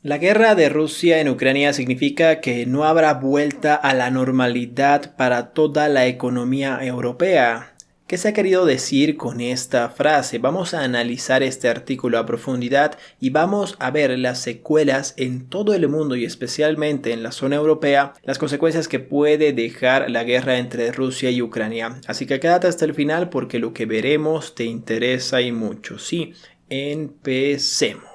La guerra de Rusia en Ucrania significa que no habrá vuelta a la normalidad para toda la economía europea. ¿Qué se ha querido decir con esta frase? Vamos a analizar este artículo a profundidad y vamos a ver las secuelas en todo el mundo y especialmente en la zona europea, las consecuencias que puede dejar la guerra entre Rusia y Ucrania. Así que quédate hasta el final porque lo que veremos te interesa y mucho. Sí, empecemos.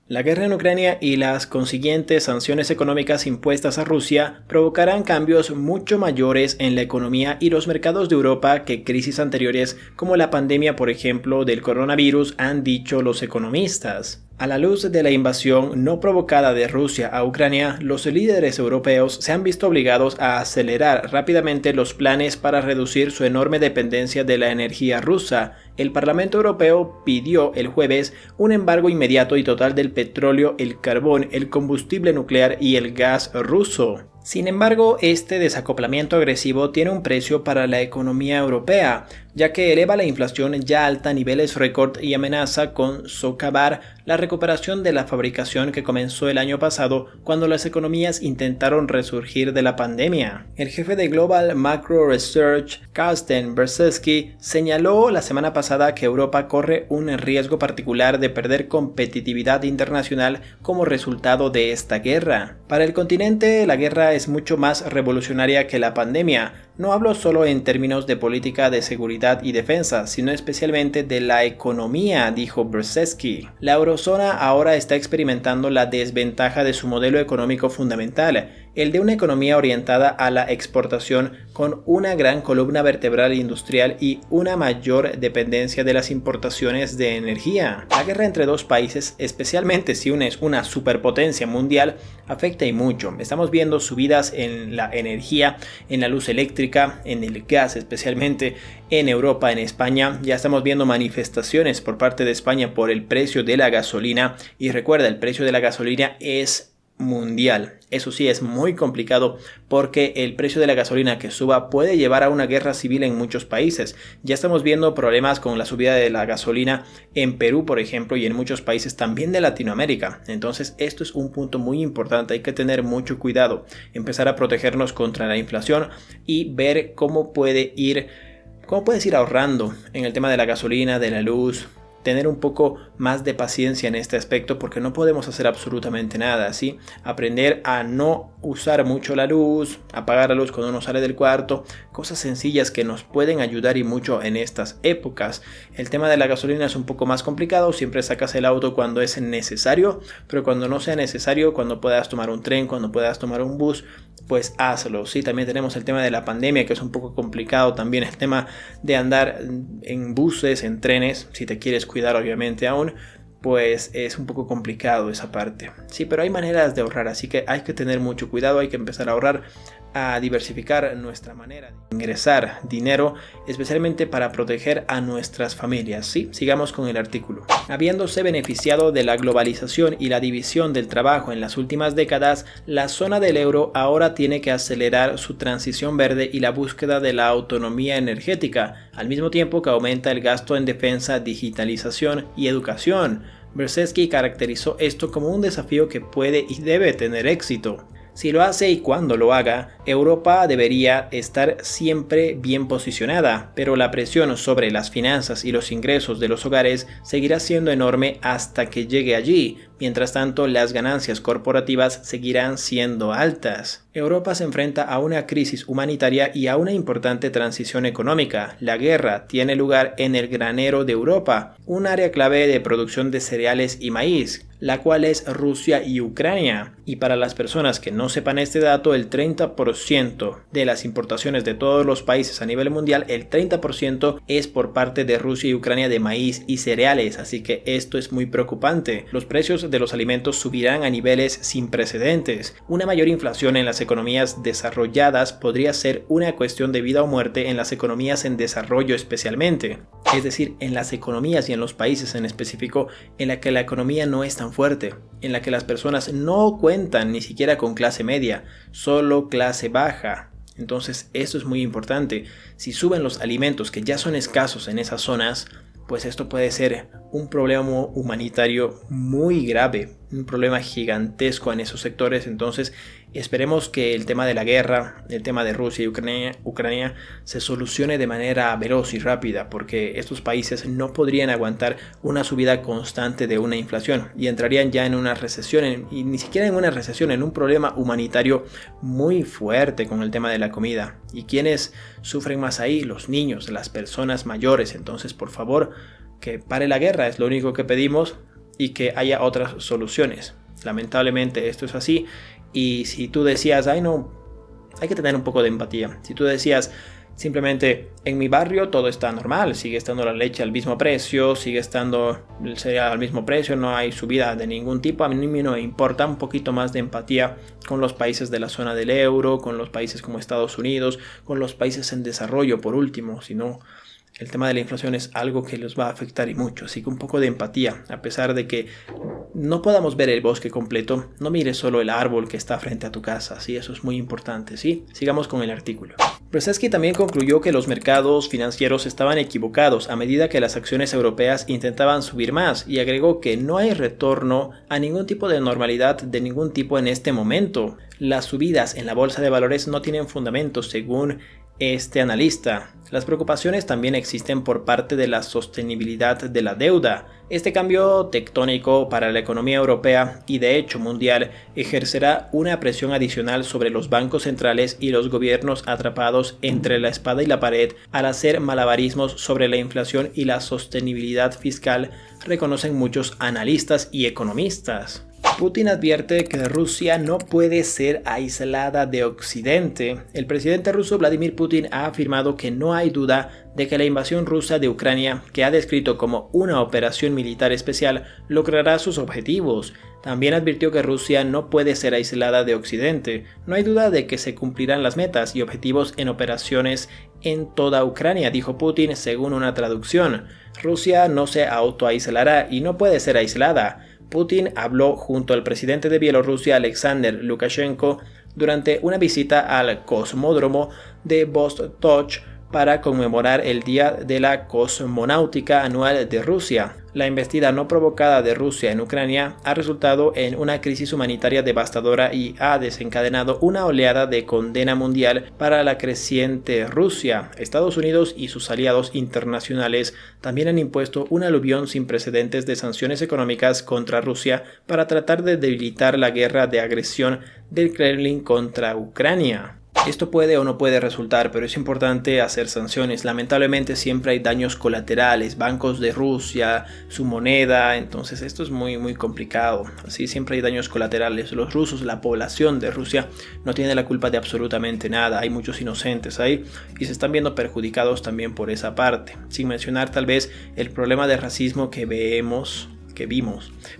La guerra en Ucrania y las consiguientes sanciones económicas impuestas a Rusia provocarán cambios mucho mayores en la economía y los mercados de Europa que crisis anteriores como la pandemia, por ejemplo, del coronavirus, han dicho los economistas. A la luz de la invasión no provocada de Rusia a Ucrania, los líderes europeos se han visto obligados a acelerar rápidamente los planes para reducir su enorme dependencia de la energía rusa. El Parlamento Europeo pidió el jueves un embargo inmediato y total del petróleo, el carbón, el combustible nuclear y el gas ruso. Sin embargo, este desacoplamiento agresivo tiene un precio para la economía europea, ya que eleva la inflación ya alta a niveles récord y amenaza con socavar la recuperación de la fabricación que comenzó el año pasado cuando las economías intentaron resurgir de la pandemia. El jefe de Global Macro Research, Carsten Brzezinski, señaló la semana pasada que Europa corre un riesgo particular de perder competitividad internacional como resultado de esta guerra. Para el continente, la guerra es mucho más revolucionaria que la pandemia. No hablo solo en términos de política de seguridad y defensa, sino especialmente de la economía, dijo Brzezinski. La eurozona ahora está experimentando la desventaja de su modelo económico fundamental, el de una economía orientada a la exportación con una gran columna vertebral industrial y una mayor dependencia de las importaciones de energía. La guerra entre dos países, especialmente si una es una superpotencia mundial, afecta y mucho. Estamos viendo subidas en la energía, en la luz eléctrica, en el gas especialmente, en Europa, en España. Ya estamos viendo manifestaciones por parte de España por el precio de la gasolina y recuerda, el precio de la gasolina es mundial. Eso sí, es muy complicado porque el precio de la gasolina que suba puede llevar a una guerra civil en muchos países. Ya estamos viendo problemas con la subida de la gasolina en Perú, por ejemplo, y en muchos países también de Latinoamérica. Entonces, esto es un punto muy importante. Hay que tener mucho cuidado, empezar a protegernos contra la inflación y ver cómo puedes ir ahorrando en el tema de la gasolina, de la luz. Tener un poco más de paciencia en este aspecto porque no podemos hacer absolutamente nada, ¿sí? Aprender a no usar mucho la luz, apagar la luz cuando uno sale del cuarto, cosas sencillas que nos pueden ayudar y mucho en estas épocas. El tema de la gasolina es un poco más complicado, siempre sacas el auto cuando es necesario, pero cuando no sea necesario, cuando puedas tomar un tren, cuando puedas tomar un bus, pues hazlo, ¿sí? También tenemos el tema de la pandemia que es un poco complicado, también el tema de andar en buses, en trenes, si te quieres cuidar obviamente aún, pues es un poco complicado esa parte. Sí, pero hay maneras de ahorrar, así que hay que tener mucho cuidado, hay que empezar a ahorrar, a diversificar nuestra manera de ingresar dinero, especialmente para proteger a nuestras familias. Sí, sigamos con el artículo. Habiéndose beneficiado de la globalización y la división del trabajo en las últimas décadas, la zona del euro ahora tiene que acelerar su transición verde y la búsqueda de la autonomía energética, al mismo tiempo que aumenta el gasto en defensa, digitalización y educación. Brzezinski caracterizó esto como un desafío que puede y debe tener éxito. Si lo hace y cuando lo haga, Europa debería estar siempre bien posicionada, pero la presión sobre las finanzas y los ingresos de los hogares seguirá siendo enorme hasta que llegue allí. Mientras tanto, las ganancias corporativas seguirán siendo altas. Europa se enfrenta a una crisis humanitaria y a una importante transición económica. La guerra tiene lugar en el granero de Europa, un área clave de producción de cereales y maíz, la cual es Rusia y Ucrania. Y para las personas que no sepan este dato, el 30% de las importaciones de todos los países a nivel mundial, el 30% es por parte de Rusia y Ucrania de maíz y cereales, así que esto es muy preocupante. Los precios de los alimentos subirán a niveles sin precedentes. Una mayor inflación en las economías desarrolladas podría ser una cuestión de vida o muerte en las economías en desarrollo especialmente. Es decir, en las economías y en los países en específico en la que la economía no es tan fuerte, en la que las personas no cuentan ni siquiera con clase media, solo clase baja. Entonces esto es muy importante. Si suben los alimentos que ya son escasos en esas zonas, pues esto puede ser un problema humanitario muy grave, un problema gigantesco en esos sectores. Entonces esperemos que el tema de la guerra, el tema de Rusia y Ucrania se solucione de manera veloz y rápida, porque estos países no podrían aguantar una subida constante de una inflación y entrarían ya en una recesión, y ni siquiera en una recesión, en un problema humanitario muy fuerte con el tema de la comida. ¿Y quiénes sufren más ahí? Los niños, las personas mayores. Entonces, por favor, que pare la guerra, es lo único que pedimos, y que haya otras soluciones. Lamentablemente esto es así, y si tú decías, ay no, hay que tener un poco de empatía. Si tú decías, simplemente en mi barrio todo está normal, sigue estando la leche al mismo precio, sigue estando el cereal al mismo precio, no hay subida de ningún tipo, a mí no me importa. Un poquito más de empatía con los países de la zona del euro, con los países como Estados Unidos, con los países en desarrollo por último. Si no, el tema de la inflación es algo que los va a afectar y mucho, así que un poco de empatía. A pesar de que no podamos ver el bosque completo, no mires solo el árbol que está frente a tu casa, ¿sí? Eso es muy importante, ¿sí? Sigamos con el artículo. Brzezinski también concluyó que los mercados financieros estaban equivocados a medida que las acciones europeas intentaban subir más, y agregó que no hay retorno a ningún tipo de normalidad de ningún tipo en este momento. Las subidas en la bolsa de valores no tienen fundamentos, según este analista. Las preocupaciones también existen por parte de la sostenibilidad de la deuda. Este cambio tectónico para la economía europea y de hecho mundial ejercerá una presión adicional sobre los bancos centrales y los gobiernos atrapados entre la espada y la pared al hacer malabarismos sobre la inflación y la sostenibilidad fiscal, reconocen muchos analistas y economistas. Putin advierte que Rusia no puede ser aislada de Occidente. El presidente ruso Vladimir Putin ha afirmado que no hay duda de que la invasión rusa de Ucrania, que ha descrito como una operación militar especial, logrará sus objetivos. También advirtió que Rusia no puede ser aislada de Occidente. No hay duda de que se cumplirán las metas y objetivos en operaciones en toda Ucrania, dijo Putin según una traducción. Rusia no se autoaislará y no puede ser aislada. Putin habló junto al presidente de Bielorrusia, Alexander Lukashenko, durante una visita al cosmódromo de Vostok para conmemorar el Día de la Cosmonáutica anual de Rusia. La embestida no provocada de Rusia en Ucrania ha resultado en una crisis humanitaria devastadora y ha desencadenado una oleada de condena mundial para la creciente Rusia. Estados Unidos y sus aliados internacionales también han impuesto un aluvión sin precedentes de sanciones económicas contra Rusia para tratar de debilitar la guerra de agresión del Kremlin contra Ucrania. Esto puede o no puede resultar, pero es importante hacer sanciones. Lamentablemente siempre hay daños colaterales, bancos de Rusia, su moneda, entonces esto es muy complicado. Así siempre hay daños colaterales. Los rusos, la población de Rusia no tiene la culpa de absolutamente nada. Hay muchos inocentes ahí y se están viendo perjudicados también por esa parte. Sin mencionar tal vez el problema de racismo que vimos,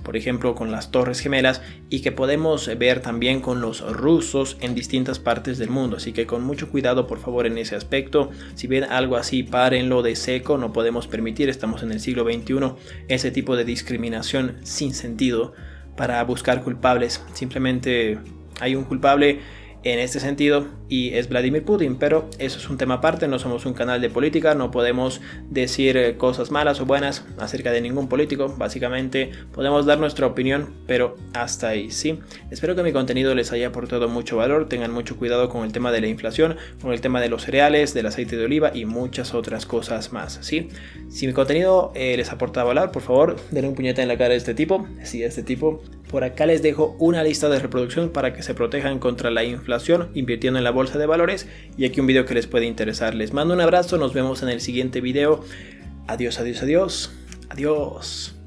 por ejemplo, con las Torres Gemelas, y que podemos ver también con los rusos en distintas partes del mundo. Así que con mucho cuidado, por favor, en ese aspecto. Si ven algo así, párenlo de seco. No podemos permitir, estamos en el siglo XXI, ese tipo de discriminación sin sentido para buscar culpables. Simplemente hay un culpable en este sentido y es Vladimir Putin, pero eso es un tema aparte. No somos un canal de política, no podemos decir cosas malas o buenas acerca de ningún político. Básicamente podemos dar nuestra opinión, pero hasta ahí, ¿sí? Espero que mi contenido les haya aportado mucho valor. Tengan mucho cuidado con el tema de la inflación, con el tema de los cereales, del aceite de oliva y muchas otras cosas más, ¿sí? Si mi contenido les aporta valor, por favor denle un puñete en la cara de este tipo, sí, este tipo. Por acá les dejo una lista de reproducción para que se protejan contra la inflación invirtiendo en la bolsa de valores, y aquí un video que les puede interesar. Les mando un abrazo, nos vemos en el siguiente video. Adiós, adiós, adiós, adiós.